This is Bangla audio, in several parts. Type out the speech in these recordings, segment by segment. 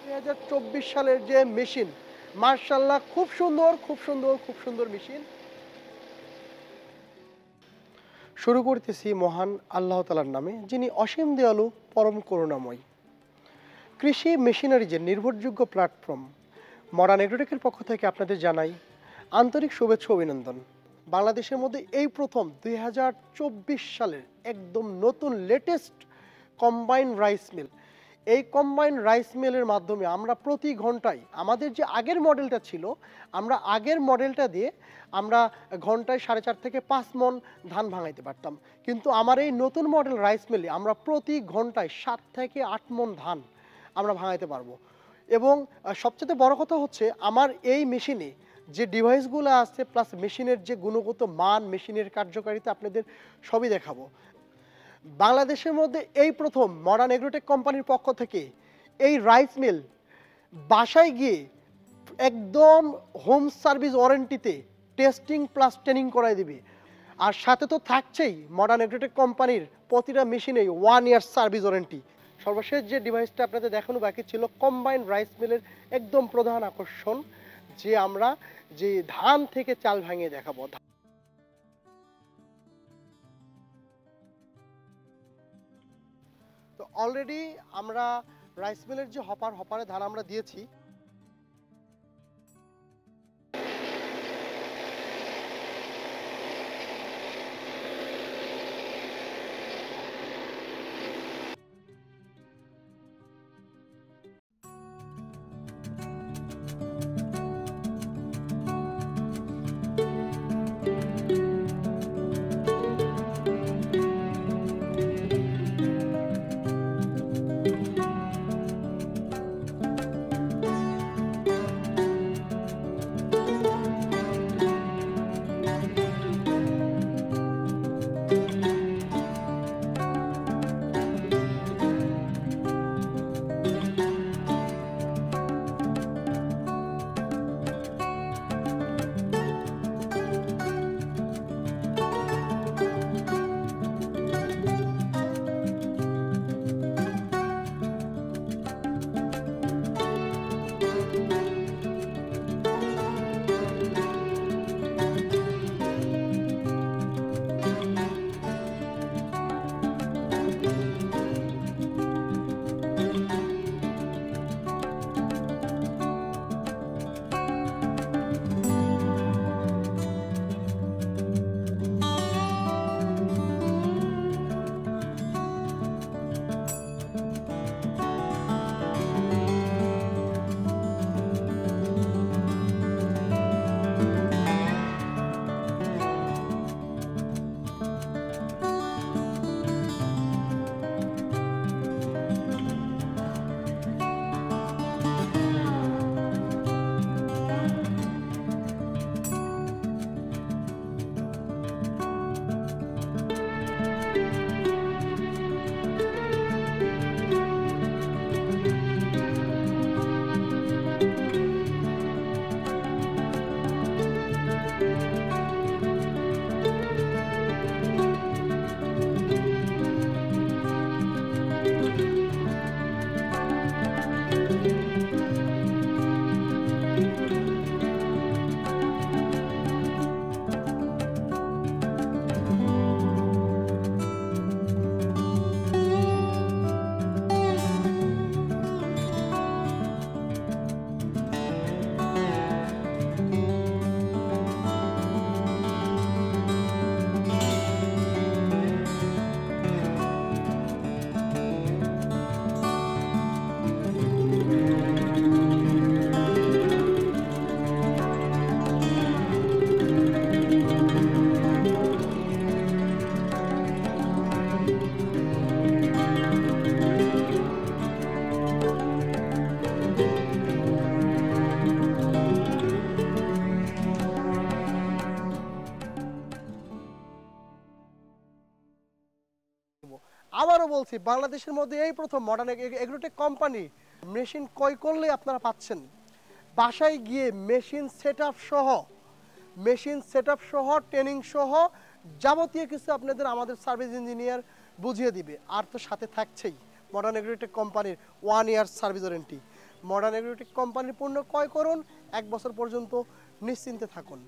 2024 সালের যে মেশিন, মার্শাল্লাহ খুব সুন্দর, খুব সুন্দর, খুব সুন্দর মেশিন। শুরু করতেছি মহান আল্লাহ তাআলার নামে, যিনি অসীম দয়ালু, পরম করুণাময়। কৃষি মেশিনারিজের নির্ভরযোগ্য প্ল্যাটফর্ম মডার্ন এগ্রোটেকের পক্ষ থেকে আপনাদের জানাই আন্তরিক শুভেচ্ছা অভিনন্দন। বাংলাদেশের মধ্যে এই প্রথম 2024 সালের একদম নতুন লেটেস্ট কম্বাইন রাইস মিল। এই কম্বাইন রাইস মিলের মাধ্যমে আমরা প্রতি ঘন্টায় আমাদের যে আগের মডেলটা ছিল, আমরা আগের মডেলটা দিয়ে আমরা ঘন্টায় 4.5 থেকে 5 মণ ধান ভাঙাইতে পারতাম, কিন্তু আমার এই নতুন মডেল রাইস মিলে আমরা প্রতি ঘন্টায় 7 থেকে 8 মণ ধান আমরা ভাঙাইতে পারবো। এবং সবচেয়ে বড় কথা হচ্ছে, আমার এই মেশিনে যে ডিভাইসগুলো আছে প্লাস মেশিনের যে গুণগত মান, মেশিনের কার্যকারিতা আপনাদের সবই দেখাবো। বাংলাদেশের মধ্যে এই প্রথম মডার্ন এগ্রোটেক কোম্পানির পক্ষ থেকে এই রাইস মিল বাসায় গিয়ে একদম হোম সার্ভিস ওয়ারেন্টিতে টেস্টিং প্লাস ট্রেনিং করাই দিবে। আর সাথে তো থাকছেই মডার্ন এগ্রোটেক কোম্পানির প্রতিটা মেশিনেই 1 ইয়ার সার্ভিস ওয়ারেন্টি। সর্বশেষ যে ডিভাইসটা আপনাদের দেখানো বাকি ছিল, কম্বাইন রাইস মিলের একদম প্রধান আকর্ষণ, যে আমরা যে ধান থেকে চাল ভাঙিয়ে দেখাবো। তো অলরেডি আমরা রাইস মিলের যে হপারে ধান আমরা দিয়েছি। আবারও বলছি, বাংলাদেশের মধ্যে এই প্রথম মডার্ন এগ্রোটেক কোম্পানি মেশিন ক্রয় করলে আপনারা পাচ্ছেন বাসায় গিয়ে মেশিন সেটআপ সহ ট্রেনিং সহ যাবতীয় কিছু আপনাদের আমাদের সার্ভিস ইঞ্জিনিয়ার বুঝিয়ে দিবে। আর তো সাথে থাকছেই মডার্ন এগ্রোটেক কোম্পানির 1 year service warranty. Modern Agrotech কোম্পানির পণ্য ক্রয় করুন, 1 বছর পর্যন্ত নিশ্চিন্তে থাকুন।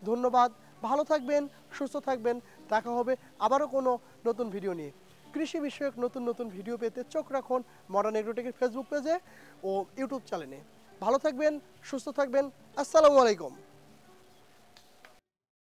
ধন্যবাদ, ভালো থাকবেন, সুস্থ থাকবেন। দেখা হবে আবারও কোনো নতুন ভিডিও নিয়ে। কৃষি বিষয়ক নতুন নতুন ভিডিও পেতে চোখ রাখুন মডার্ন এগ্রোটেকের ফেসবুক পেজে ও ইউটিউব চ্যানেলে। ভালো থাকবেন, সুস্থ থাকবেন। আসসালামু আলাইকুম।